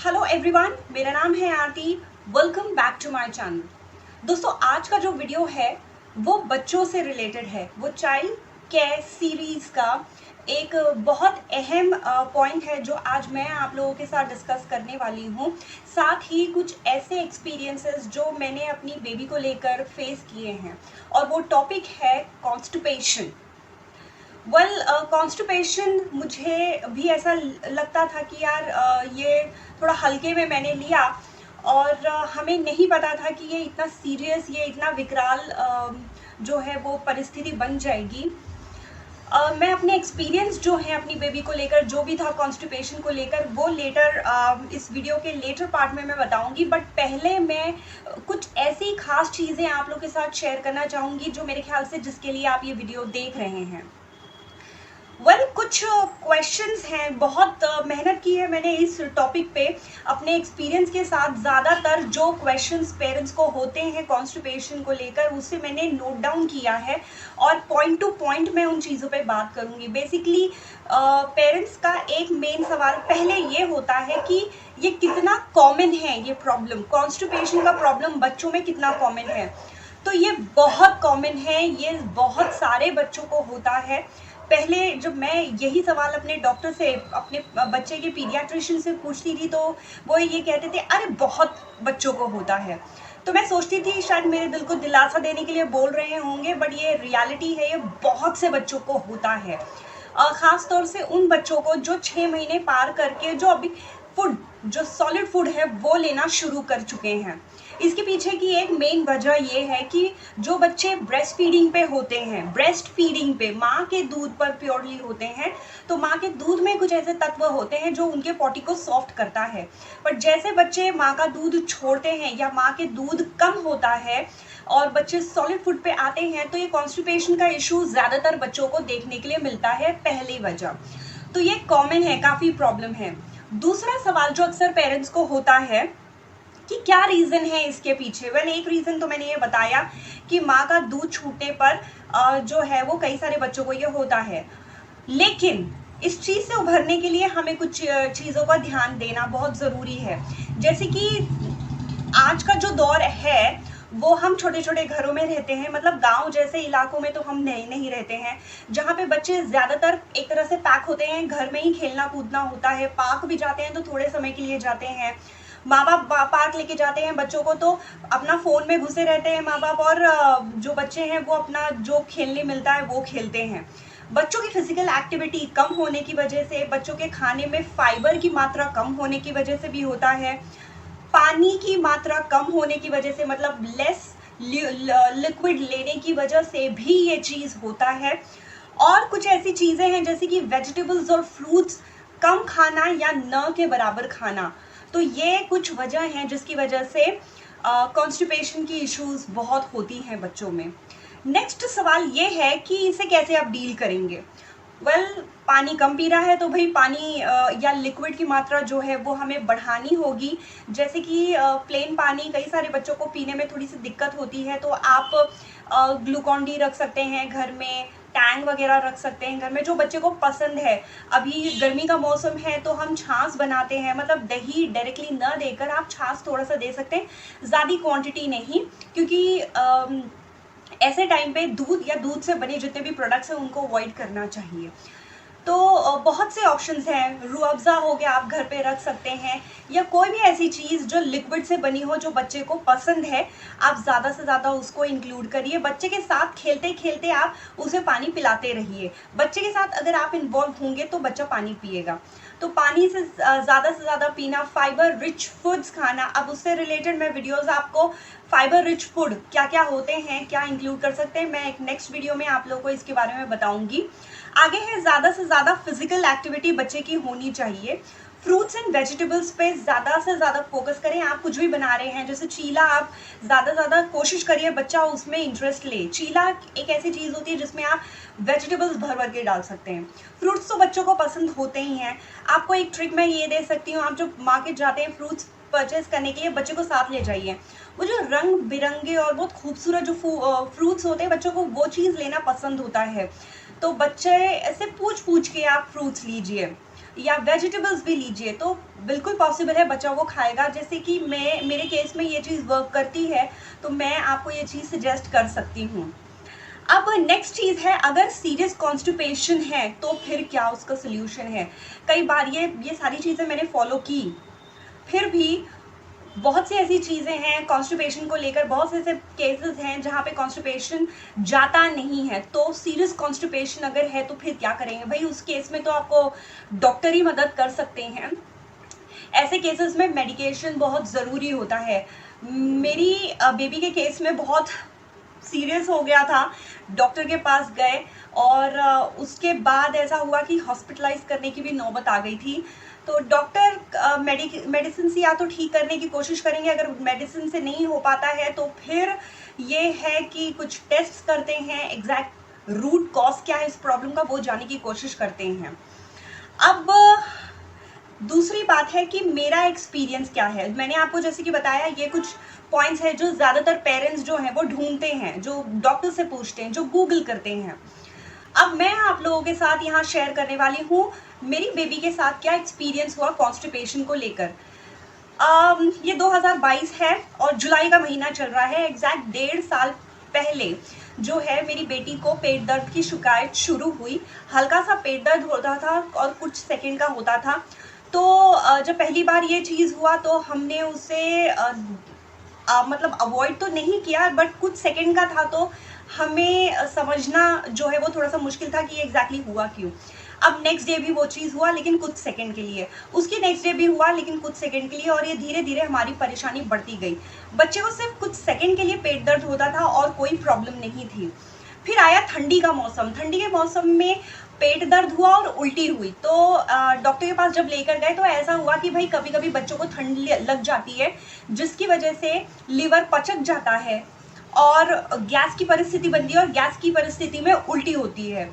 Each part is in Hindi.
हेलो एवरीवन, मेरा नाम है Aarti. Welcome back to my channel. दोस्तों, आज का जो वीडियो है वो बच्चों से रिलेटेड है। वो चाइल्ड केयर सीरीज का एक बहुत अहम पॉइंट है जो आज मैं आप लोगों के साथ डिस्कस करने वाली हूँ। साथ ही कुछ ऐसे एक्सपीरियंसेस जो मैंने अपनी बेबी को लेकर फेस किए हैं, और वो टॉपिक है कॉन्स्टिपेशन। कॉन्स्टिपेशन मुझे भी ऐसा लगता था कि यार ये थोड़ा हल्के में मैंने लिया, और हमें नहीं पता था कि ये इतना सीरियस, ये इतना विकराल जो है वो परिस्थिति बन जाएगी। मैं अपने एक्सपीरियंस जो है अपनी बेबी को लेकर, जो भी था कॉन्स्टिपेशन को लेकर, वो लेटर इस वीडियो के लेटर पार्ट में मैं बताऊंगी। बट पहले मैं कुछ ऐसी खास चीज़ें आप लोग के साथ शेयर करना चाहूँगी जो मेरे ख्याल से जिसके लिए आप ये वीडियो देख रहे हैं। कुछ क्वेश्चंस हैं। बहुत मेहनत की है मैंने इस टॉपिक पे अपने एक्सपीरियंस के साथ। ज़्यादातर जो क्वेश्चंस पेरेंट्स को होते हैं कॉन्स्टिपेशन को लेकर, उसे मैंने नोट डाउन किया है, और पॉइंट टू पॉइंट मैं उन चीज़ों पे बात करूँगी। बेसिकली पेरेंट्स का एक मेन सवाल पहले ये होता है कि ये कितना कॉमन है, ये प्रॉब्लम कॉन्स्टिपेशन का प्रॉब्लम बच्चों में कितना कॉमन है। तो ये बहुत कॉमन है, ये बहुत सारे बच्चों को होता है। पहले जब मैं यही सवाल अपने डॉक्टर से, अपने बच्चे के पीडियाट्रिशियन से पूछती थी, तो वो ये कहते थे अरे बहुत बच्चों को होता है। तो मैं सोचती थी शायद मेरे दिल को दिलासा देने के लिए बोल रहे होंगे, बट ये रियलिटी है, ये बहुत से बच्चों को होता है। ख़ास तौर से उन बच्चों को जो 6 महीने पार करके जो अभी फूड, जो सॉलिड फूड है वो लेना शुरू कर चुके हैं। इसके पीछे की एक मेन वजह ये है कि जो बच्चे ब्रेस्ट फीडिंग पे होते हैं, ब्रेस्ट फीडिंग पे माँ के दूध पर प्योरली होते हैं, तो माँ के दूध में कुछ ऐसे तत्व होते हैं जो उनके पॉटी को सॉफ्ट करता है। पर जैसे बच्चे माँ का दूध छोड़ते हैं या माँ के दूध कम होता है और बच्चे सॉलिड फूड पे आते हैं, तो ये कॉन्स्टिपेशन का इशू ज़्यादातर बच्चों को देखने के लिए मिलता है, पहली वजह। तो ये कॉमन है, काफ़ी प्रॉब्लम है। दूसरा सवाल जो अक्सर पेरेंट्स को होता है कि क्या रीज़न है इसके पीछे। एक रीज़न तो मैंने ये बताया कि माँ का दूध छूटने पर जो है वो कई सारे बच्चों को ये होता है। लेकिन इस चीज़ से उभरने के लिए हमें कुछ चीज़ों का ध्यान देना बहुत ज़रूरी है। जैसे कि आज का जो दौर है वो हम छोटे छोटे घरों में रहते हैं, मतलब गांव जैसे इलाकों में तो हम नहीं रहते हैं, जहाँ पे बच्चे ज़्यादातर एक तरह से पैक होते हैं, घर में ही खेलना कूदना होता है। पार्क भी जाते हैं तो थोड़े समय के लिए जाते हैं। माँ बाप पार्क लेके जाते हैं बच्चों को तो अपना फ़ोन में घुसे रहते हैं माँ बाप, और जो बच्चे हैं वो अपना जो खेलने मिलता है वो खेलते हैं। बच्चों की फिजिकल एक्टिविटी कम होने की वजह से, बच्चों के खाने में फाइबर की मात्रा कम होने की वजह से भी होता है। पानी की मात्रा कम होने की वजह से, मतलब लेस लिक्विड लेने की वजह से भी ये चीज़ होता है। और कुछ ऐसी चीज़ें हैं जैसे कि वेजिटेबल्स और फ्रूट्स कम खाना या न के बराबर खाना। तो ये कुछ वजह हैं जिसकी वजह से कॉन्स्टिपेशन की इश्यूज बहुत होती हैं बच्चों में। नेक्स्ट सवाल ये है कि इसे कैसे आप डील करेंगे। पानी कम पी रहा है तो भाई पानी या लिक्विड की मात्रा जो है वो हमें बढ़ानी होगी। जैसे कि प्लेन पानी कई सारे बच्चों को पीने में थोड़ी सी दिक्कत होती है, तो आप ग्लूकॉन डी रख सकते हैं घर में, टैंग वगैरह रख सकते हैं घर में, जो बच्चे को पसंद है। अभी गर्मी का मौसम है तो हम छाछ बनाते हैं, मतलब दही डायरेक्टली न देकर आप छाछ थोड़ा सा दे सकते हैं, ज़्यादा क्वांटिटी नहीं, क्योंकि ऐसे टाइम पे दूध या दूध से बने जितने भी प्रोडक्ट्स हैं उनको अवॉइड करना चाहिए। तो बहुत से ऑप्शंस हैं। रूह अफ़ज़ा हो गया, आप घर पे रख सकते हैं, या कोई भी ऐसी चीज़ जो लिक्विड से बनी हो जो बच्चे को पसंद है, आप ज़्यादा से ज़्यादा उसको इंक्लूड करिए। बच्चे के साथ खेलते खेलते आप उसे पानी पिलाते रहिए। बच्चे के साथ अगर आप इन्वॉल्व होंगे तो बच्चा पानी पिएगा। तो पानी से ज़्यादा पीना, फाइबर रिच फूड्स खाना। अब उससे रिलेटेड मैं वीडियोज़ आपको फाइबर रिच फूड क्या क्या होते हैं, क्या इंक्लूड कर सकते हैं, मैं एक नेक्स्ट वीडियो में आप लोगों को इसके बारे में बताऊंगी। आगे है ज़्यादा से ज़्यादा फिजिकल एक्टिविटी बच्चे की होनी चाहिए। फ्रूट्स एंड वेजिटेबल्स पे ज़्यादा से ज़्यादा फोकस करें। आप कुछ भी बना रहे हैं, जैसे चीला, आप ज़्यादा से ज़्यादा कोशिश करिए बच्चा उसमें इंटरेस्ट ले। चीला एक ऐसी चीज़ होती है जिसमें आप वेजिटेबल्स भर भर के डाल सकते हैं। फ्रूट्स तो बच्चों को पसंद होते ही हैं। आपको एक ट्रिक मैं ये दे सकती हूँ, आप जब मार्केट जाते हैं फ्रूट्स परचेज करने के लिए, बच्चे को साथ ले जाइए। वो जो रंग बिरंगे और बहुत खूबसूरत जो फ्रूट्स होते हैं, बच्चों को वो चीज़ लेना पसंद होता है। तो बच्चे ऐसे पूछ पूछ के आप फ्रूट्स लीजिए। या वेजिटेबल्स भी लीजिए, तो बिल्कुल पॉसिबल है बच्चा वो खाएगा। जैसे कि मेरे केस में ये चीज़ वर्क करती है, तो मैं आपको ये चीज़ सजेस्ट कर सकती हूँ। अब नेक्स्ट चीज़ है, अगर सीरियस कॉन्स्टिपेशन है तो फिर क्या उसका सोल्यूशन है। कई बार ये सारी चीज़ें मैंने फॉलो की, फिर भी बहुत सी ऐसी चीज़ें हैं कॉन्स्टिपेशन को लेकर, बहुत से ऐसे केसेस हैं जहाँ पे कॉन्स्टिपेशन जाता नहीं है। तो सीरियस कॉन्स्टिपेशन अगर है तो फिर क्या करेंगे भाई, उस केस में तो आपको डॉक्टर ही मदद कर सकते हैं। ऐसे केसेस में मेडिकेशन बहुत ज़रूरी होता है। मेरी बेबी के केस में बहुत सीरियस हो गया था, डॉक्टर के पास गए और उसके बाद ऐसा हुआ कि हॉस्पिटलाइज करने की भी नौबत आ गई थी। तो डॉक्टर मेडिसिन से या तो ठीक करने की कोशिश करेंगे, अगर मेडिसिन से नहीं हो पाता है तो फिर ये है कि कुछ टेस्ट करते हैं, एग्जैक्ट रूट कॉज क्या है इस प्रॉब्लम का वो जानने की कोशिश करते हैं। अब दूसरी बात है कि मेरा एक्सपीरियंस क्या है। मैंने आपको जैसे कि बताया, ये कुछ पॉइंट्स है जो ज़्यादातर पेरेंट्स जो हैं वो ढूंढते हैं, जो डॉक्टर से पूछते हैं, जो गूगल करते हैं। अब मैं आप लोगों के साथ यहाँ शेयर करने वाली हूँ मेरी बेबी के साथ क्या एक्सपीरियंस हुआ कॉन्स्टिपेशन को लेकर। ये 2022 है और जुलाई का महीना चल रहा है। एग्जैक्ट 1.5 साल पहले जो है मेरी बेटी को पेट दर्द की शिकायत शुरू हुई। हल्का सा पेट दर्द होता था और कुछ सेकंड का होता था। तो जब पहली बार ये चीज़ हुआ तो हमने उसे मतलब अवॉइड तो नहीं किया, बट कुछ सेकंड का था तो हमें समझना जो है वो थोड़ा सा मुश्किल था कि एग्जैक्टली हुआ क्यों। अब नेक्स्ट डे भी वो चीज़ हुआ लेकिन कुछ सेकंड के लिए, उसकी नेक्स्ट डे भी हुआ लेकिन कुछ सेकंड के लिए, और ये धीरे धीरे हमारी परेशानी बढ़ती गई। बच्चे को सिर्फ कुछ सेकंड के लिए पेट दर्द होता था और कोई प्रॉब्लम नहीं थी। फिर आया ठंडी का मौसम। ठंडी के मौसम में पेट दर्द हुआ और उल्टी हुई। तो डॉक्टर के पास जब लेकर गए तो ऐसा हुआ कि भाई कभी कभी बच्चों को ठंड लग जाती है, जिसकी वजह से लिवर पचक जाता है और गैस की परिस्थिति बनती है और गैस की परिस्थिति में उल्टी होती है।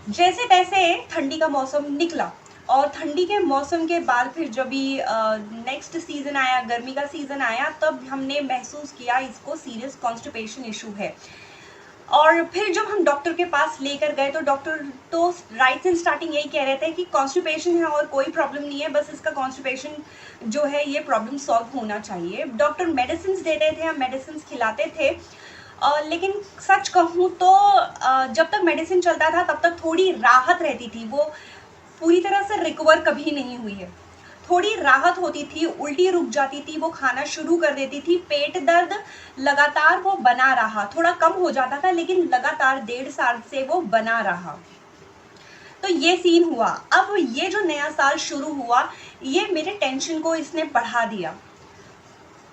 जैसे तैसे ठंडी का मौसम निकला और ठंडी के मौसम के बाद फिर जब भी नेक्स्ट सीज़न आया, गर्मी का सीज़न आया, तब हमने महसूस किया इसको सीरियस कॉन्स्टिपेशन इशू है। और फिर जब हम डॉक्टर के पास लेकर गए तो डॉक्टर तो राइट इन स्टार्टिंग यही कह रहे थे कि कॉन्स्टिपेशन है और कोई प्रॉब्लम नहीं है, बस इसका कॉन्स्टिपेशन जो है ये प्रॉब्लम सॉल्व होना चाहिए। डॉक्टर मेडिसिन देते थे, हम मेडिसिन खिलाते थे। लेकिन सच कहूँ तो जब तक मेडिसिन चलता था तब तक थोड़ी राहत रहती थी, वो पूरी तरह से रिकवर कभी नहीं हुई है। थोड़ी राहत होती थी, उल्टी रुक जाती थी, वो खाना शुरू कर देती थी। पेट दर्द लगातार वो बना रहा, थोड़ा कम हो जाता था लेकिन लगातार 1.5 साल से वो बना रहा। तो ये सीन हुआ। अब ये जो नया साल शुरू हुआ, ये मेरे टेंशन को इसने बढ़ा दिया,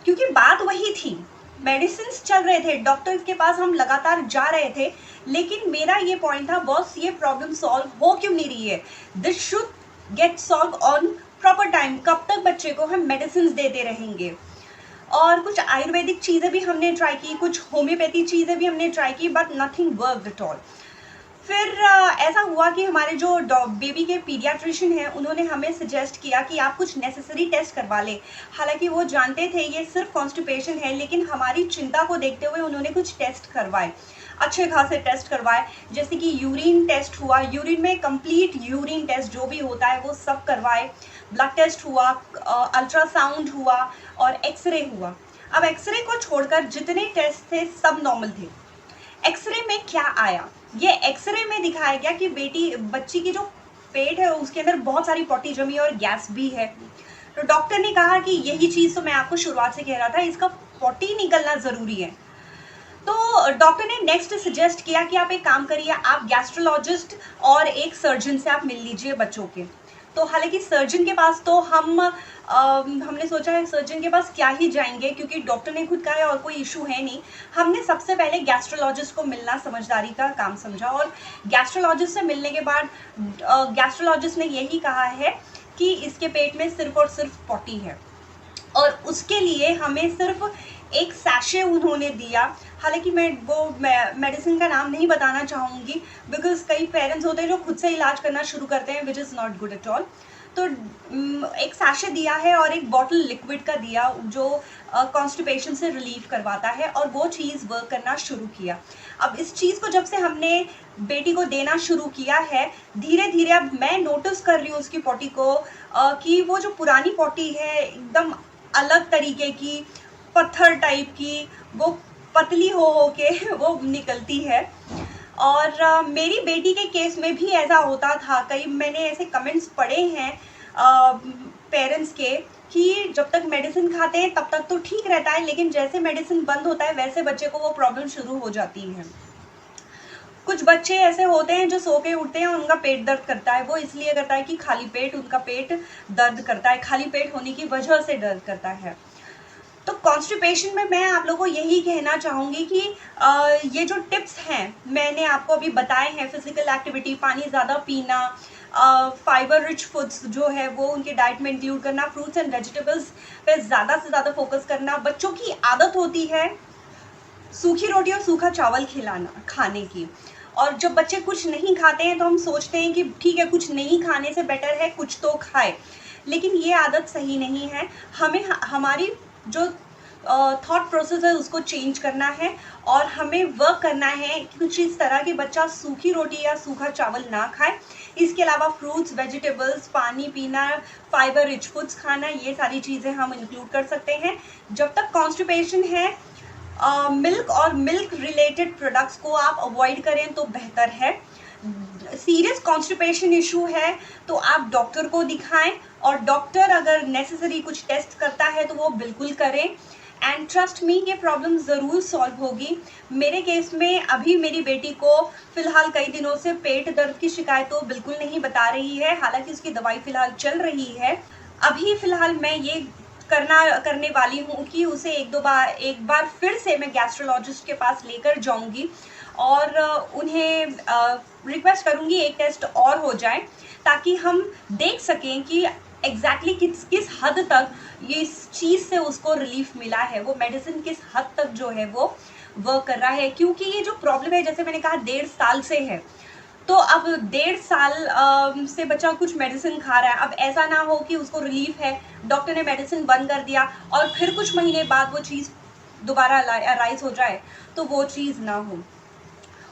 क्योंकि बात वही थी, मेडिसिन चल रहे थे, डॉक्टर के पास हम लगातार जा रहे थे, लेकिन मेरा ये पॉइंट था, बॉस ये प्रॉब्लम सॉल्व हो क्यों नहीं रही है, this should get solve on proper time. कब तक बच्चे को हम मेडिसिन देते रहेंगे। और कुछ आयुर्वेदिक चीज़ें भी हमने ट्राई की, कुछ होम्योपैथी चीज़ें भी हमने ट्राई की, but nothing worked at all. फिर ऐसा हुआ कि हमारे जो बेबी के पीडियाट्रिशियन हैं उन्होंने हमें सजेस्ट किया कि आप कुछ नेसेसरी टेस्ट करवा लें। हालांकि वो जानते थे ये सिर्फ कॉन्स्टिपेशन है, लेकिन हमारी चिंता को देखते हुए उन्होंने कुछ टेस्ट करवाए, अच्छे खासे टेस्ट करवाए। जैसे कि यूरिन टेस्ट हुआ, यूरिन में कंप्लीट यूरिन टेस्ट जो भी होता है वो सब करवाए, ब्लड टेस्ट हुआ, अल्ट्रासाउंड हुआ और एक्सरे हुआ। अब एक्सरे को छोड़कर जितने टेस्ट थे सब नॉर्मल थे। एक्सरे में क्या आया, ये एक्सरे में दिखाया गया कि बच्ची की जो पेट है उसके अंदर बहुत सारी पॉटी जमी और गैस भी है। तो डॉक्टर ने कहा कि यही चीज़ तो मैं आपको शुरुआत से कह रहा था, इसका पॉटी निकलना ज़रूरी है। तो डॉक्टर ने नेक्स्ट सजेस्ट किया कि आप एक काम करिए, आप गैस्ट्रोलॉजिस्ट और एक सर्जन से आप मिल लीजिए बच्चों के। तो हालांकि सर्जन के पास तो हमने सोचा है सर्जन के पास क्या ही जाएंगे, क्योंकि डॉक्टर ने खुद कहा है और कोई इशू है नहीं। हमने सबसे पहले गैस्ट्रोलॉजिस्ट को मिलना समझदारी का काम समझा, और गैस्ट्रोलॉजिस्ट से मिलने के बाद गैस्ट्रोलॉजिस्ट ने यही कहा है कि इसके पेट में सिर्फ और सिर्फ पॉटी है, और उसके लिए हमें सिर्फ एक सैशे उन्होंने दिया। हालांकि मैं वो मेडिसिन का नाम नहीं बताना चाहूँगी, बिकॉज कई पेरेंट्स होते हैं जो खुद से इलाज करना शुरू करते हैं, which is not good at all. तो एक सैशे दिया है और एक बॉटल लिक्विड का दिया जो कॉन्स्टिपेशन से रिलीव करवाता है, और वो चीज़ वर्क करना शुरू किया। अब इस चीज़ को जब से हमने बेटी को देना शुरू किया है, धीरे धीरे अब मैं नोटिस कर रही हूँ उसकी पॉटी को कि वो जो पुरानी पॉटी है एकदम अलग तरीके की, पत्थर टाइप की, वो पतली हो के वो निकलती है। और मेरी बेटी के केस में भी ऐसा होता था। कई मैंने ऐसे कमेंट्स पढ़े हैं पेरेंट्स के कि जब तक मेडिसिन खाते हैं तब तक तो ठीक रहता है, लेकिन जैसे मेडिसिन बंद होता है वैसे बच्चे को वो प्रॉब्लम शुरू हो जाती है। कुछ बच्चे ऐसे होते हैं जो सो के उठते हैं और उनका पेट दर्द करता है, वो इसलिए करता है कि खाली पेट उनका पेट दर्द करता है, खाली पेट होने की वजह से दर्द करता है। तो कॉन्स्टिपेशन में मैं आप लोगों को यही कहना चाहूँगी कि ये जो टिप्स हैं मैंने आपको अभी बताए हैं, फिजिकल एक्टिविटी, पानी ज़्यादा पीना, फाइबर रिच फूड्स जो है वो उनके डाइट में इंक्लूड करना, फ्रूट्स एंड वेजिटेबल्स पे ज़्यादा से ज़्यादा फोकस करना। बच्चों की आदत होती है सूखी रोटी और सूखा चावल खाने की, और जब बच्चे कुछ नहीं खाते हैं तो हम सोचते हैं कि ठीक है कुछ नहीं खाने से बेटर है कुछ तो खाए, लेकिन ये आदत सही नहीं है। हमें हमारी जो थॉट प्रोसेस है उसको चेंज करना है, और हमें वर्क करना है कुछ इस तरह कि बच्चा सूखी रोटी या सूखा चावल ना खाए। इसके अलावा फ्रूट्स, वेजिटेबल्स, पानी पीना, फाइबर रिच फूड्स खाना, ये सारी चीज़ें हम इंक्लूड कर सकते हैं। जब तक कॉन्स्टिपेशन है मिल्क और मिल्क रिलेटेड प्रोडक्ट्स को आप अवॉइड करें तो बेहतर है। सीरियस कॉन्स्टिपेशन इशू है तो आप डॉक्टर को दिखाएं, और डॉक्टर अगर नेसेसरी कुछ टेस्ट करता है तो वो बिल्कुल करें। एंड ट्रस्ट मी, ये प्रॉब्लम ज़रूर सॉल्व होगी। मेरे केस में अभी मेरी बेटी को फ़िलहाल कई दिनों से पेट दर्द की शिकायत तो बिल्कुल नहीं बता रही है, हालांकि उसकी दवाई फ़िलहाल चल रही है। अभी फ़िलहाल मैं ये करने वाली हूँ कि उसे एक बार फिर से मैं गैस्ट्रोलॉजिस्ट के पास लेकर जाऊँगी और उन्हें रिक्वेस्ट करूँगी एक टेस्ट और हो जाए, ताकि हम देख सकें कि एग्जैक्टली किस हद तक ये इस चीज़ से उसको रिलीफ मिला है, वो मेडिसिन किस हद तक जो है वो वर्क कर रहा है। क्योंकि ये जो प्रॉब्लम है, जैसे मैंने कहा 1.5 साल से है, तो अब 1.5 साल से बच्चा कुछ मेडिसिन खा रहा है। अब ऐसा ना हो कि उसको रिलीफ है, डॉक्टर ने मेडिसिन बंद कर दिया और फिर कुछ महीने बाद वो चीज़ दोबारा राइज हो जाए, तो वो चीज़ ना हो।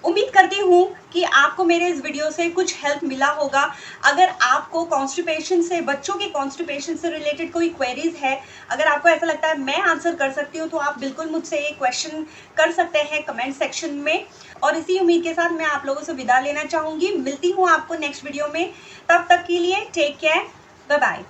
उम्मीद करती हूँ कि आपको मेरे इस वीडियो से कुछ हेल्प मिला होगा। अगर आपको कॉन्स्टिपेशन से, बच्चों के कॉन्स्टिपेशन से रिलेटेड कोई क्वेरीज है, अगर आपको ऐसा लगता है मैं आंसर कर सकती हूँ, तो आप बिल्कुल मुझसे ये क्वेश्चन कर सकते हैं कमेंट सेक्शन में। और इसी उम्मीद के साथ मैं आप लोगों से विदा लेना चाहूँगी। मिलती हूँ आपको नेक्स्ट वीडियो में, तब तक के लिए टेक केयर, बाय बाय।